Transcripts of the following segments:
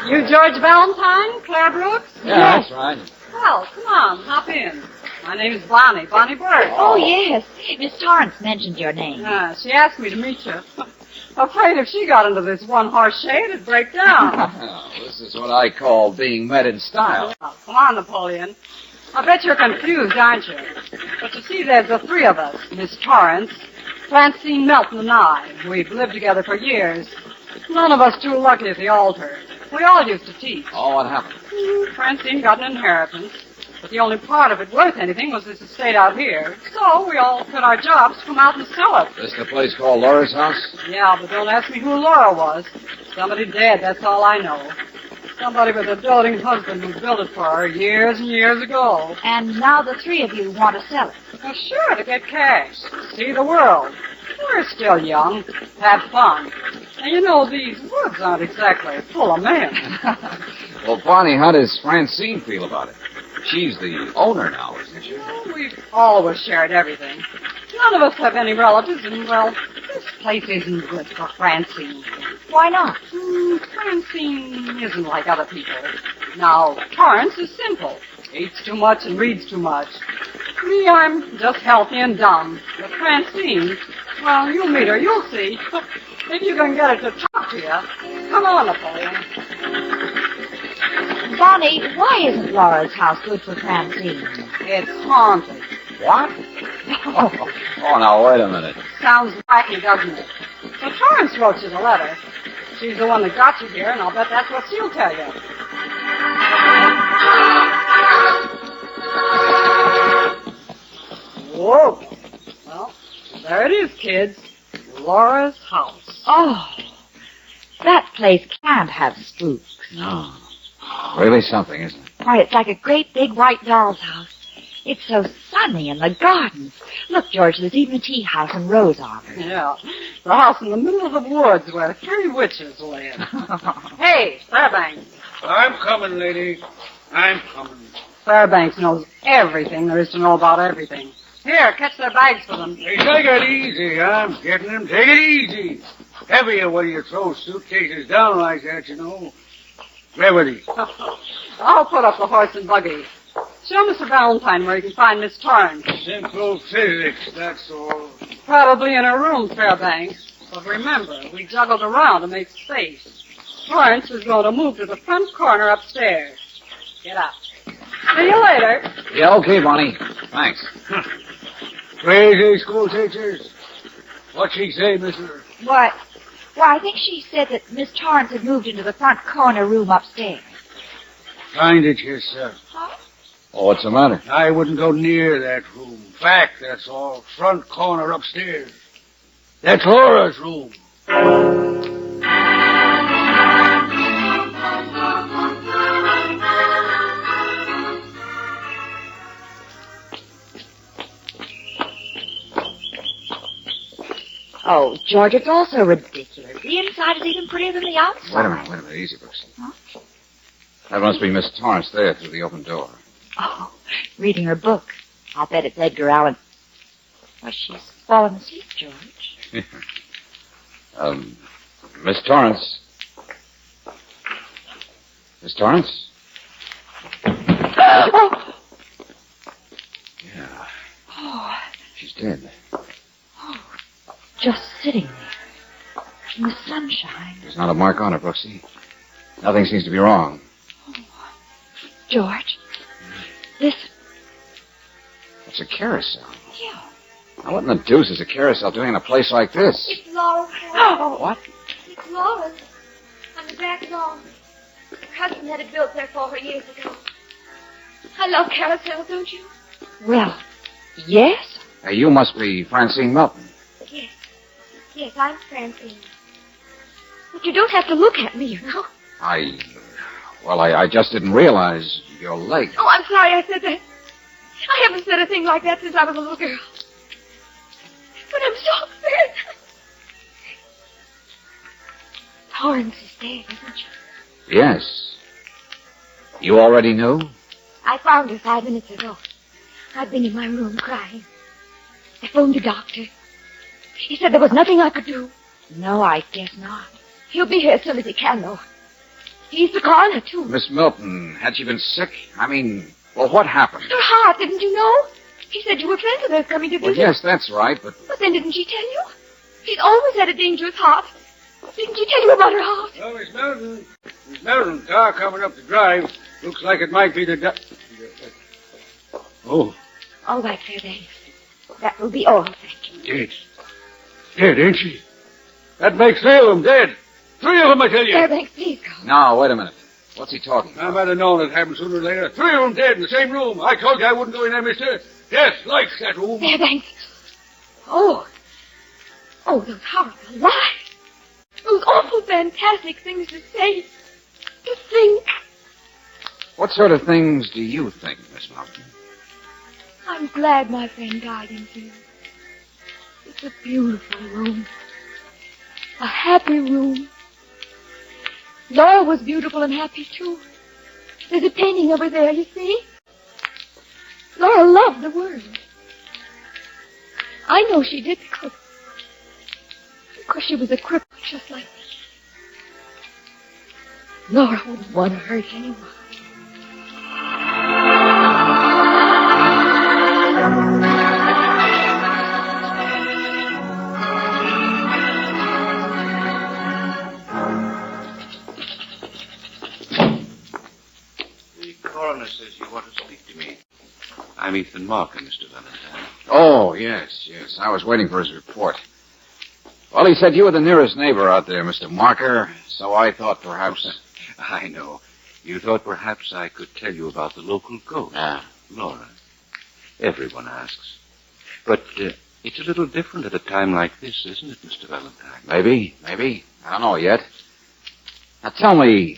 You George Valentine, Claire Brooks? Yeah, that's right. Well, come on, hop in. My name's Bonnie Burke. Oh, yes. Miss Torrance mentioned your name. She asked me to meet you. Afraid if she got into this one-horse shade, it'd break down. This is what I call being met in style. Oh, come on, Napoleon. I bet you're confused, aren't you? But you see, there's the three of us. Miss Torrance, Francine Melton, and I. We've lived together for years. None of us too lucky at the altar. We all used to teach. Oh, what happened? Francine got an inheritance, but the only part of it worth anything was this estate out here. So we all quit our jobs to come out and sell it. This the place called Laura's house? Yeah, but don't ask me who Laura was. Somebody dead, that's all I know. Somebody with a doting husband who built it for her years and years ago. And now the three of you want to sell it. Well, sure, to get cash. See the world. We're still young. Have fun. And you know, these woods aren't exactly full of men. Well, Bonnie, how does Francine feel about it? She's the owner now, isn't she? Well, we've always shared everything. None of us have any relatives, and, well, this place isn't good for Francine. Why not? Francine isn't like other people. Now, Torrance is simple. Eats too much and reads too much. Me, I'm just healthy and dumb. But Francine, well, you'll meet her, you'll see. Maybe you can get her to talk to you. Come on, Napoleon. Bonnie, why isn't Laura's house good for Francine? It's haunted. What? Oh, now, wait a minute. Sounds wacky, doesn't it? So Torrance wrote you the letter. She's the one that got you here, and I'll bet that's what she'll tell you. Whoa. Well, there it is, kids. Laura's house. Oh, that place can't have spooks. No. Really something, isn't it? Why, it's like a great big white doll's house. It's so sunny in the gardens. Look, George, there's even a tea house and rose arbor. Yeah, the house in the middle of the woods where three witches live. Hey, Fairbanks. I'm coming, lady. I'm coming. Fairbanks knows everything there is to know about everything. Here, catch their bags for them. Hey, take it easy. I'm getting them. Take it easy. Heavier when you throw suitcases down like that, you know. Gravity. I'll put up the horse and buggy. Show Mr. Valentine where you can find Miss Torrance. Simple physics, that's all. Probably in her room, Fairbanks. But remember, we juggled around to make space. Torrance is going to move to the front corner upstairs. Get up. See you later. Yeah, okay, Bonnie. Thanks. Crazy school teachers. What'd she say, mister? Why, I think she said that Miss Torrance had moved into the front corner room upstairs. Find it yourself. Huh? Oh, what's the matter? I wouldn't go near that room. Fact, that's all. Front corner upstairs. That's Laura's room. Oh, George, it's all so ridiculous. The inside is even prettier than the outside. Wait a minute. Easy, Brooks. Huh? That must be Miss Torrance there through the open door. Oh, reading her book. I'll bet it's Edgar Allan. Well, she's fallen asleep, George. Miss Torrance. Miss Torrance? Oh. Yeah. Oh. She's dead. Just sitting there in the sunshine. There's not a mark on her, Brooksy. Nothing seems to be wrong. Oh. George, listen. It's a carousel. Yeah. Now, what in the deuce is a carousel doing in a place like this? It's Laura's. Oh. What? It's Laura's. On the back lawn. Her husband had it built there for her years ago. I love carousels, don't you? Well, yes. You must be Francine Melton. Yes. Yes, I'm Francine. But you don't have to look at me, you know. Well, I just didn't realize your leg. Oh, I'm sorry I said that. I haven't said a thing like that since I was a little girl. But I'm so upset. Torrance is dead, isn't she? Yes. You already knew? I found her 5 minutes ago. I'd been in my room crying. I phoned the doctor. He said there was nothing I could do. No, I guess not. He'll be here as soon as he can, though. He's the coroner, too. Miss Milton, had she been sick? I mean, well, what happened? Her heart, didn't you know? He said you were friends with her coming to Well, visit. yes, that's right, but... But then didn't she tell you? She's always had a dangerous heart. Didn't she tell you about her heart? Well, Miss Melton, car coming up the drive. Looks like it might be the... Oh, All right, Fairbanks. That will be all, thank you. dead. Dead, ain't she? That makes 3 of them dead. 3 of them, I tell you. Fairbanks, please go. No, wait a minute. What's he talking I about? might have known it happened sooner or later. 3 of them dead in the same room. I told you I wouldn't go in there, mister. Yes, like that room. Fairbanks. Oh, those horrible lies. Those awful, fantastic things to say. To think. What sort of things do you think, Miss Milton? I'm glad my friend died in here. It's a beautiful room. A happy room. Laura was beautiful and happy, too. There's a painting of her there, you see? Laura loved the world. I know she did because she was a cripple just like me. Laura wouldn't want to hurt anyone. The coroner says you want to speak to me. I'm Ethan Marker, Mr. Valentine. Oh, yes. I was waiting for his report. Well, he said you were the nearest neighbor out there, Mr. Marker, so I thought perhaps... I know. You thought perhaps I could tell you about the local ghost. Laura. Everyone asks. But it's a little different at a time like this, isn't it, Mr. Valentine? Maybe. I don't know yet. Now tell me,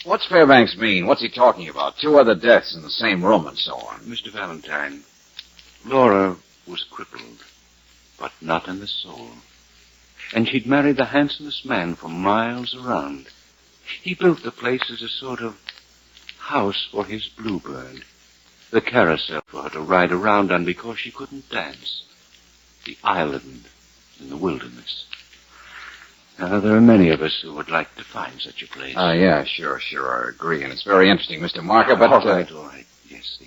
what's Fairbanks mean? What's he talking about? 2 other deaths in the same room and so on. Mr. Valentine, Laura was crippled, but not in the soul. And she'd married the handsomest man for miles around. He built the place as a sort of house for his bluebird. The carousel for her to ride around on because she couldn't dance. The island in the wilderness. Now, there are many of us who would like to find such a place. Yeah, sure, I agree. And it's very interesting, Mr. Marker, but... All right. Yes,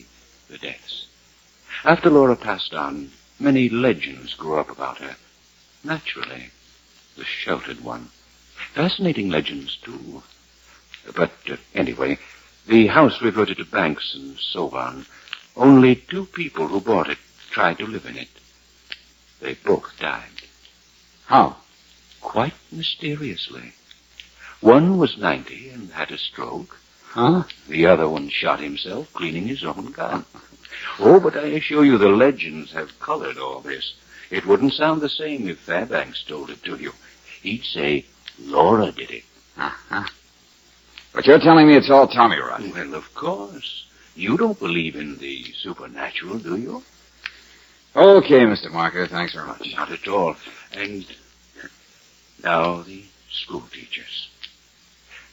the deaths. After Laura passed on, many legends grew up about her. Naturally, the sheltered one. Fascinating legends, too. But anyway, the house reverted to banks and so on. Only 2 people who bought it tried to live in it. They both died. How? Quite mysteriously. One was 90 and had a stroke. Huh? The other one shot himself cleaning his own gun. Oh, but I assure you the legends have colored all this. It wouldn't sound the same if Fairbanks told it to you. He'd say Laura did it. Uh-huh. But you're telling me it's all Tommy rot. Well, of course. You don't believe in the supernatural, do you? Okay, Mr. Marker, thanks very much. Not at all. And now the school teachers.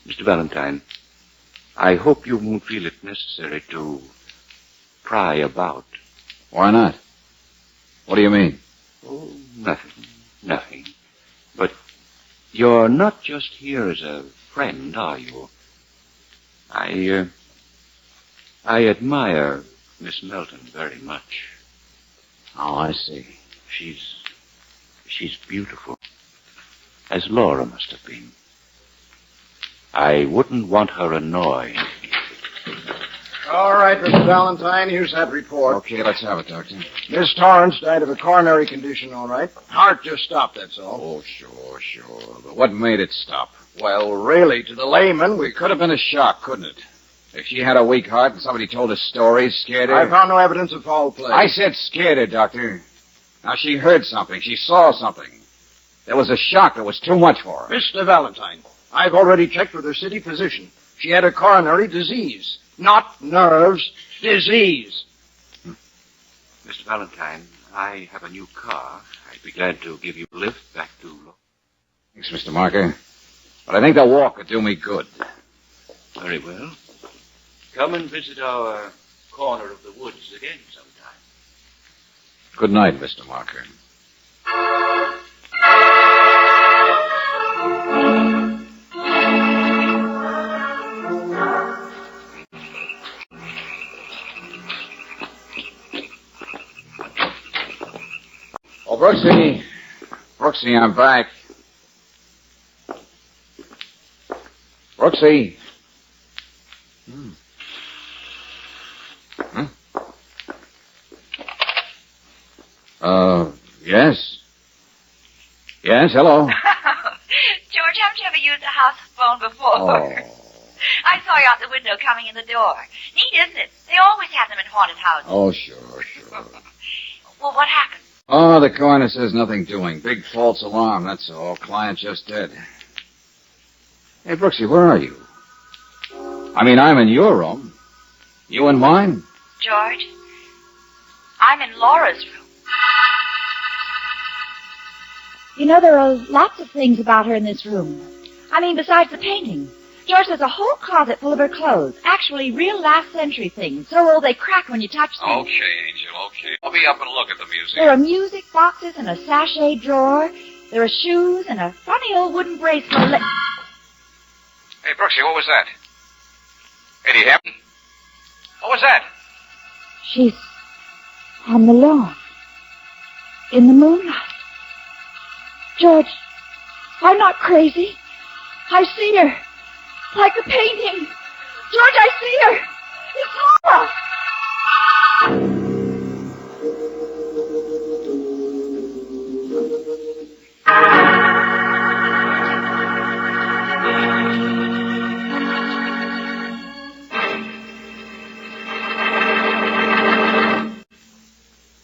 Mr. Valentine, I hope you won't feel it necessary to pry about. Why not? What do you mean? Oh, nothing. But you're not just here as a friend, are you? I admire Miss Melton very much. Oh, I see. She's beautiful. As Laura must have been. I wouldn't want her annoyed. All right, Mr. Valentine, here's that report. Okay, let's have it, Doctor. Miss Torrance died of a coronary condition, all right. Heart just stopped, that's all. Oh, sure. But what made it stop? Well, really, to the layman, It could have been a shock, couldn't it? If she had a weak heart and somebody told her stories, scared her. I found no evidence of foul play. I said scared her, Doctor. Now, she heard something. She saw something. There was a shock that was too much for her. Mr. Valentine, I've already checked with her city physician. She had a coronary disease. Not nerves, disease. Mr. Valentine, I have a new car. I'd be glad to give you a lift back to... Thanks, Mr. Marker. But I think the walk would do me good. Very well. Come and visit our corner of the woods again sometime. Good night, Mr. Marker. Oh, Brooksy. Brooksy, I'm back. Brooksy. Huh? Yes? Yes, hello. George, haven't you ever used a house phone before? Oh. I saw you out the window coming in the door. Neat, isn't it? They always have them in haunted houses. Oh, sure. Well, what happened? Oh, the coroner says nothing doing. Big false alarm, that's all. Client just dead. Hey, Brooksy, where are you? I mean, I'm in your room. You in mine? George, I'm in Laura's room. You know, there are lots of things about her in this room. I mean, besides the painting. George, there's a whole closet full of her clothes. Actually, real last-century things. So old they crack when you touch them. Okay, Angel, okay. I'll be up and look at the museum. There are music boxes and a sachet drawer. There are shoes and a funny old wooden bracelet. Hey, Brooksy, what was that? Eddie Hampton? What was that? She's on the lawn. In the moonlight. George, I'm not crazy. I see her. Like the painting. George, I see her. It's Laura.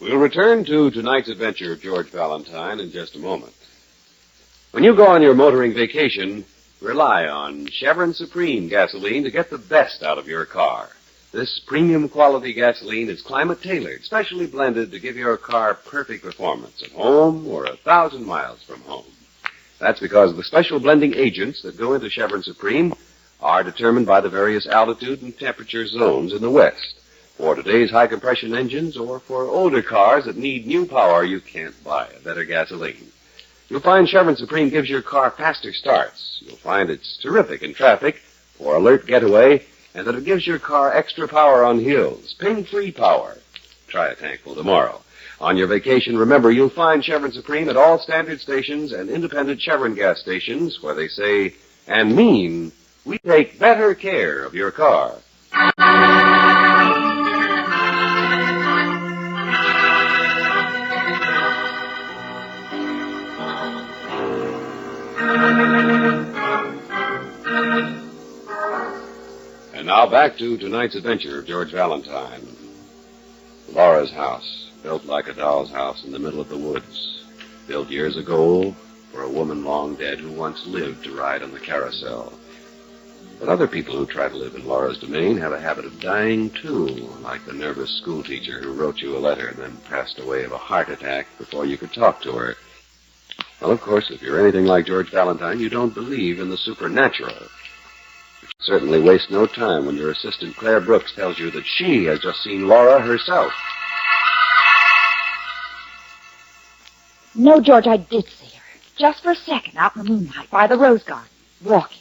We'll return to tonight's adventure of George Valentine in just a moment. When you go on your motoring vacation, rely on Chevron Supreme gasoline to get the best out of your car. This premium quality gasoline is climate-tailored, specially blended to give your car perfect performance at home or 1,000 miles from home. That's because the special blending agents that go into Chevron Supreme are determined by the various altitude and temperature zones in the West. For today's high-compression engines or for older cars that need new power, you can't buy a better gasoline. You'll find Chevron Supreme gives your car faster starts. You'll find it's terrific in traffic for alert getaway, and that it gives your car extra power on hills, ping-free power. Try a tankful tomorrow. On your vacation, remember, you'll find Chevron Supreme at all standard stations and independent Chevron gas stations where they say and mean, we take better care of your car. And now back to tonight's adventure of George Valentine. Laura's house, built like a doll's house in the middle of the woods. Built years ago for a woman long dead who once lived to ride on the carousel. But other people who try to live in Laura's domain have a habit of dying, too, like the nervous schoolteacher who wrote you a letter and then passed away of a heart attack before you could talk to her. Well, of course, if you're anything like George Valentine, you don't believe in the supernatural. You certainly waste no time when your assistant Claire Brooks tells you that she has just seen Laura herself. No, George, I did see her. Just for a second, out in the moonlight, by the rose garden, walking.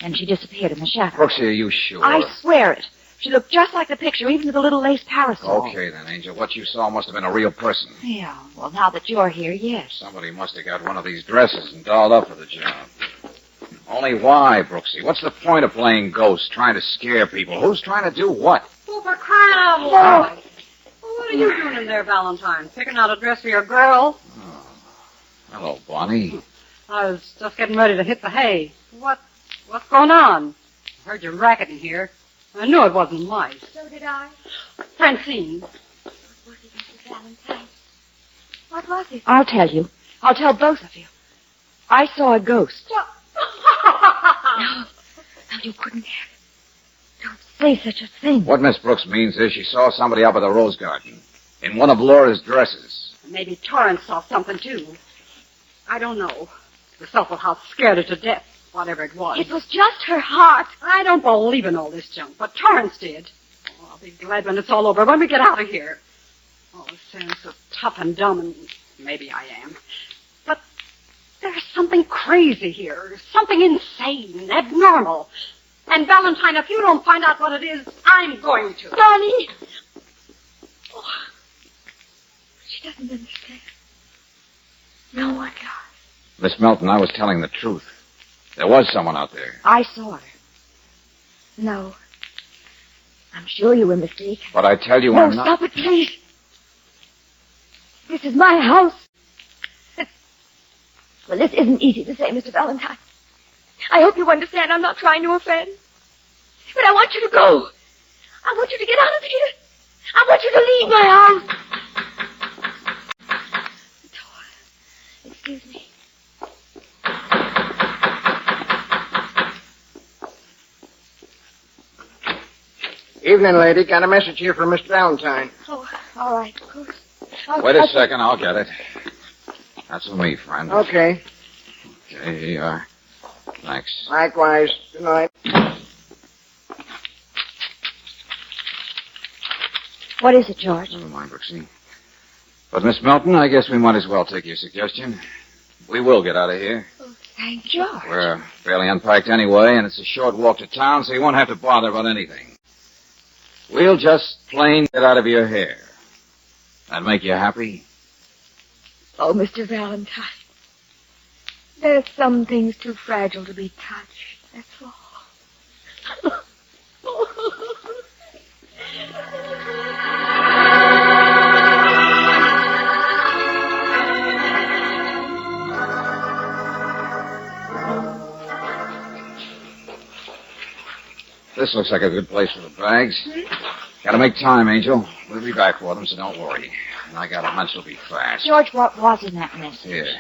And she disappeared in the shadows. Brooksy, are you sure? I swear it. She looked just like the picture, even with the little lace parasol. Okay, then, Angel. What you saw must have been a real person. Yeah, well, now that you're here, yes. Somebody must have got one of these dresses and dolled up for the job. Only why, Brooksy? What's the point of playing ghost, trying to scare people? Who's trying to do what? Well, for crying out loud. Well, what are you doing in there, Valentine? Picking out a dress for your girl? Oh. Hello, Bonnie. I was just getting ready to hit the hay. What's going on? I heard you racketing here. I knew it wasn't mice. So did I. Francine. What was it, Mrs. Valentine? What was it? I'll tell you. I'll tell both of you. I saw a ghost. Well, God, you couldn't have. Don't say such a thing. What Miss Brooks means is she saw somebody up at the rose garden in one of Laura's dresses. Maybe Torrance saw something, too. I don't know. The awful house scared her to death, whatever it was. It was just her heart. I don't believe in all this junk, but Torrance did. Oh, I'll be glad when it's all over, when we get out of here. Oh, it sounds so tough and dumb, and maybe I am. But there's something crazy here, something insane, abnormal. And, Valentine, if you don't find out what it is, I'm going to. Darling. Oh, she doesn't understand. No one does. Miss Melton, I was telling the truth. There was someone out there. I saw her. No. I'm sure you were mistaken. But I tell you, No, I'm not... stop it, please. This is my house. Well, this isn't easy to say, Mr. Valentine. I hope you understand I'm not trying to offend. But I want you to go. I want you to get out of here. I want you to leave my house. Excuse me. Evening, lady. Got a message here from Mr. Valentine. Oh, all right, of course. Wait a second, I'll get it. That's for me, friend. Okay. Okay, here you are. Thanks. Likewise. Good night. What is it, George? Never mind, Brooksy. But, Miss Melton, I guess we might as well take your suggestion. We will get out of here. Oh, thank you. George. We're fairly unpacked anyway, and it's a short walk to town, so you won't have to bother about anything. We'll just plain get out of your hair. That make you happy? Oh, Mr. Valentine. There's some things too fragile to be touched, that's all. This looks like a good place for the bags. Gotta make time, Angel. We'll be back for them, so don't worry. And I got a hunch it'll be fast. George, what was in that message? Here.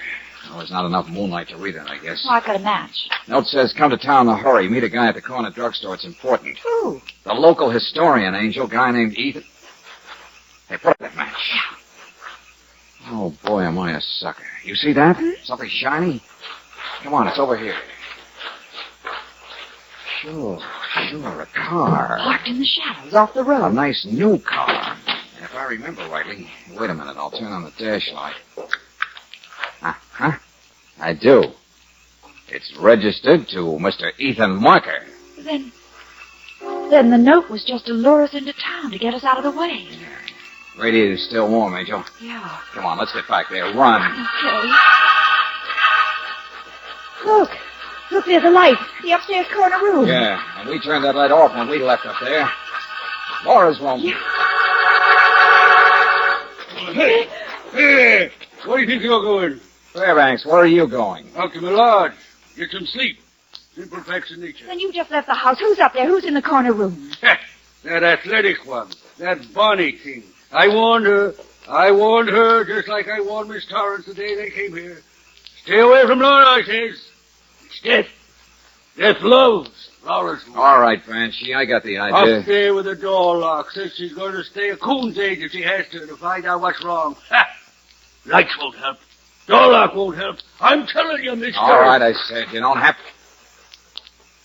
Well, there's not enough moonlight to read it, I guess. Oh, I got a match. Note says, come to town in a hurry. Meet a guy at the corner drugstore. It's important. Who? The local historian, Angel. Guy named Ethan. Hey, put up that match. Oh, boy, am I a sucker. You see that? Something shiny? Come on, it's over here. Sure, a car. Parked in the shadows off the A road. nice new car. And if I remember rightly... Wait a minute, I'll turn on the dash light. Uh-huh. I do. It's registered to Mr. Ethan Marker. Then the note was just to lure us into town to get us out of the way. Radiator's still warm, Angel. Yeah. Come on, let's get back there. Run. Okay. Look, there's a light. The upstairs corner room. Yeah, and we turned that light off when we left up there. Laura's room. Yeah. Hey, where do you think you're going? Fairbanks, where are you going? Out to my lodge. Get some sleep. Simple facts of nature. Then you just left the house. Who's up there? Who's in the corner room? That athletic one. That Bonnie thing. I warned her just like I warned Miss Torrance the day they came here. Stay away from Laura, I says. It's death. Death loves Laura's room. All right, Banshee, I got the idea. Up there with the door locked. Says she's going to stay a coon's age if she has to find out what's wrong. Ha! Lights won't help. Door lock won't help. I'm telling you, mister. All right, I said. You don't have to.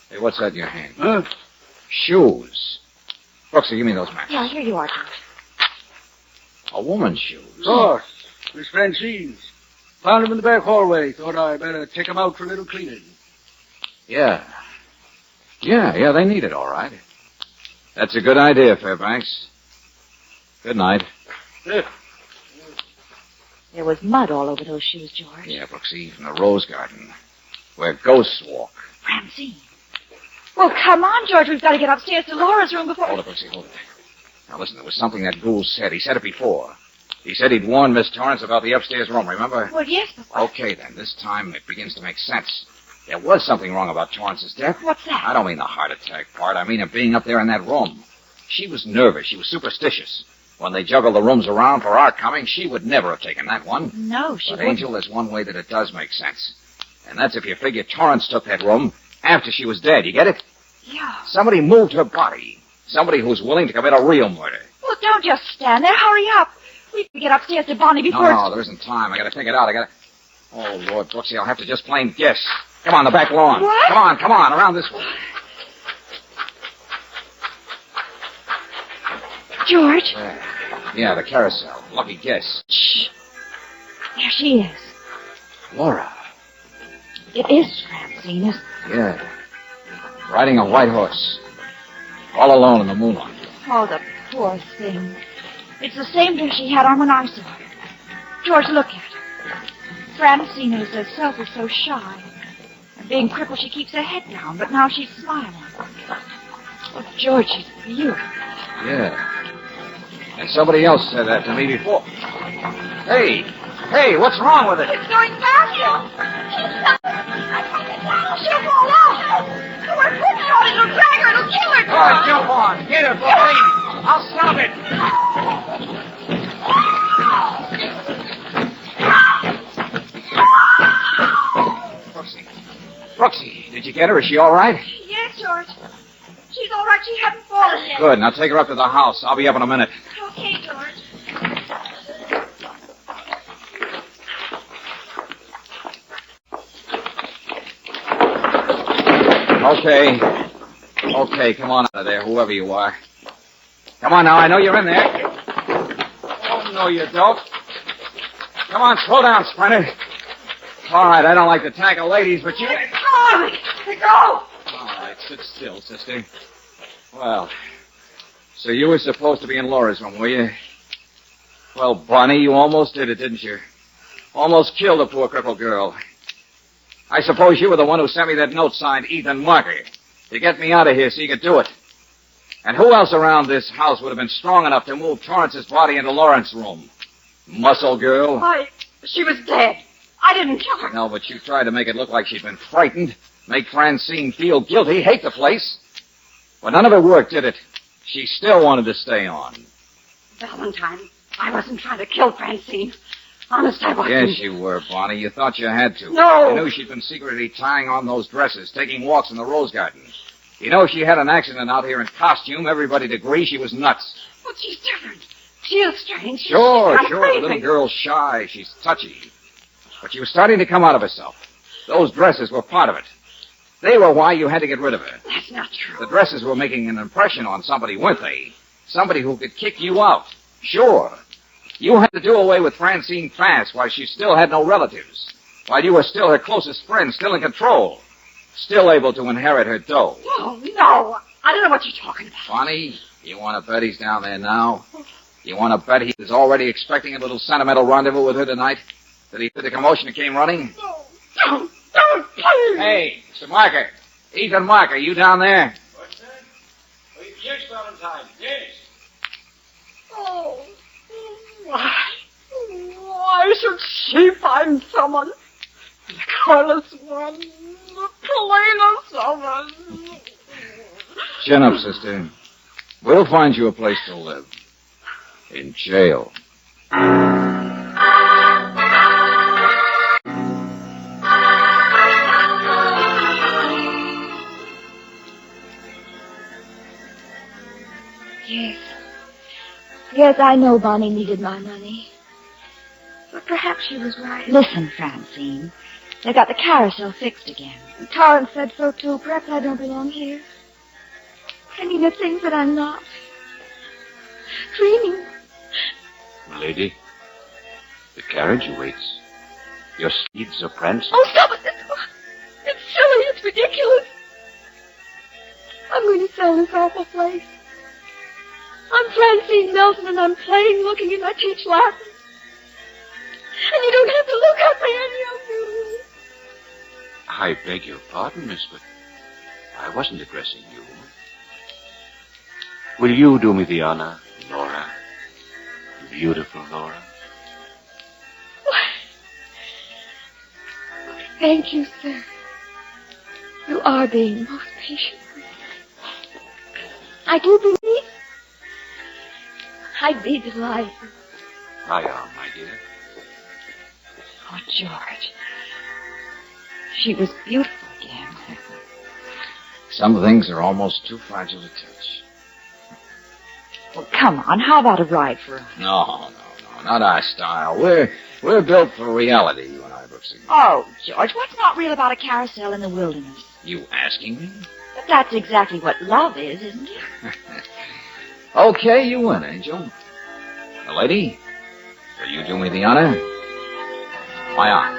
Hey, what's that in your hand? Huh? Shoes. Brooksy, give me those matches. Yeah, here you are, George. A woman's shoes. Of course. Miss Francine's. Found them in the back hallway. Thought I better take them out for a little cleaning. Yeah, they need it, all right. That's a good idea, Fairbanks. Good night. There was mud all over those shoes, George. Yeah, Brooksy, from the rose garden, where ghosts walk. Francine. Well, come on, George. We've got to get upstairs to Laura's room before... Hold it, Brooksy, hold it. Now, listen, there was something that Gould said. He said it before. He said he'd warned Miss Torrance about the upstairs room, remember? Well, yes, but what? Okay, then. This time it begins to make sense. There was something wrong about Torrance's death. What's that? I don't mean the heart attack part. I mean her being up there in that room. She was nervous. She was superstitious. When they juggled the rooms around for our coming, she would never have taken that one. No, she But, wouldn't. Angel, there's one way that it does make sense. And that's if you figure Torrance took that room after she was dead. You get it? Yeah. Somebody moved her body. Somebody who's willing to commit a real murder. Well, don't just stand there. Hurry up. We can get upstairs to Bonnie before... No, there isn't time. I gotta take it out. Oh, Lord, Brooksy, I'll have to just plain guess. Come on, the back lawn. What? Come on, around this way. George? Yeah, the carousel. Lucky guess. Shh. There she is. Laura. It is Francine, isn't it? Yeah. Riding a white horse. All alone in the moonlight. Oh, the poor thing. It's the same dress she had on when I saw her. George, look at her. Francine herself is so shy. And being crippled, she keeps her head down, but now she's smiling. Oh, George, she's beautiful. Yeah. And somebody else said that to me before. Hey, what's wrong with it? It's going past you. She'll fall off. We're putting her on it. It'll drag her. It'll kill her. All right, jump on. Get her, Brooksy. I'll stop it. Brooksy, did you get her? Is she all right? Yes, George. She's all right. She hasn't fallen yet. Good. Now take her up to the house. I'll be up in a minute. Okay, George. Okay, come on out of there, whoever you are. Come on now, I know you're in there. Oh, no, you don't. Come on, slow down, Sprinter. All right, I don't like to tackle ladies, but you... Come on, go! All right, sit still, sister. Well, so you were supposed to be in Laura's room, were you? Well, Bonnie, you almost did it, didn't you? Almost killed the poor crippled girl. I suppose you were the one who sent me that note signed Ethan Marker to get me out of here so you could do it. And who else around this house would have been strong enough to move Torrance's body into Lawrence's room? Muscle girl? She was dead. I didn't kill her. No, but you tried to make it look like she'd been frightened, make Francine feel guilty, hate the place. But none of it worked, did it? She still wanted to stay on. Valentine, I wasn't trying to kill Francine. Honest, I wasn't. Yes, you were, Bonnie. You thought you had to. No. You knew she'd been secretly tying on those dresses, taking walks in the rose garden. You know, if she had an accident out here in costume, everybody'd agree she was nuts. But she's different. She is strange. Sure. She's The little girl's shy. She's touchy. But she was starting to come out of herself. Those dresses were part of it. They were why you had to get rid of her. That's not true. The dresses were making an impression on somebody, weren't they? Somebody who could kick you out. Sure. You had to do away with Francine fast while she still had no relatives. While you were still her closest friend, still in control. Still able to inherit her dough. No. I don't know what you're talking about. Bonnie, you want to bet he's down there now? You want to bet he was already expecting a little sentimental rendezvous with her tonight? That he heard the commotion and came running? No, please. Hey, Mr. Marker. Ethan Marker, you down there? What's that? Oh, yes, Valentine. Yes. Oh, why should she find someone? The careless one, the plainest of us. Chin up, sister. We'll find you a place to live. In jail. Yes, I know Bonnie needed my money. But perhaps she was right. Listen, Francine. They got the carousel fixed again. Torrance said so, too. Perhaps I don't belong here. I mean, the things that I'm not. Dreaming. Milady, the carriage awaits. Your steeds are prancing. Oh, stop it. It's silly. It's ridiculous. I'm going to sell this awful place. I'm Francine Nelson, and I'm plain looking, and I teach Latin. And you don't have to look at me any of you. I beg your pardon, miss, but I wasn't addressing you. Will you do me the honor, Laura? Beautiful Laura. Thank you, sir. You are being most patient. I do believe I'd be delighted. I am, my dear. Oh, George. She was beautiful again. Some things are almost too fragile to touch. Well, come on. How about a ride for us? No, not our style. We're built for reality, you and I, Brooksy. Oh, George, what's not real about a carousel in the wilderness? You asking me? But that's exactly what love is, isn't it? Okay, you win, Angel. The lady, will you do me the honor? My aunt.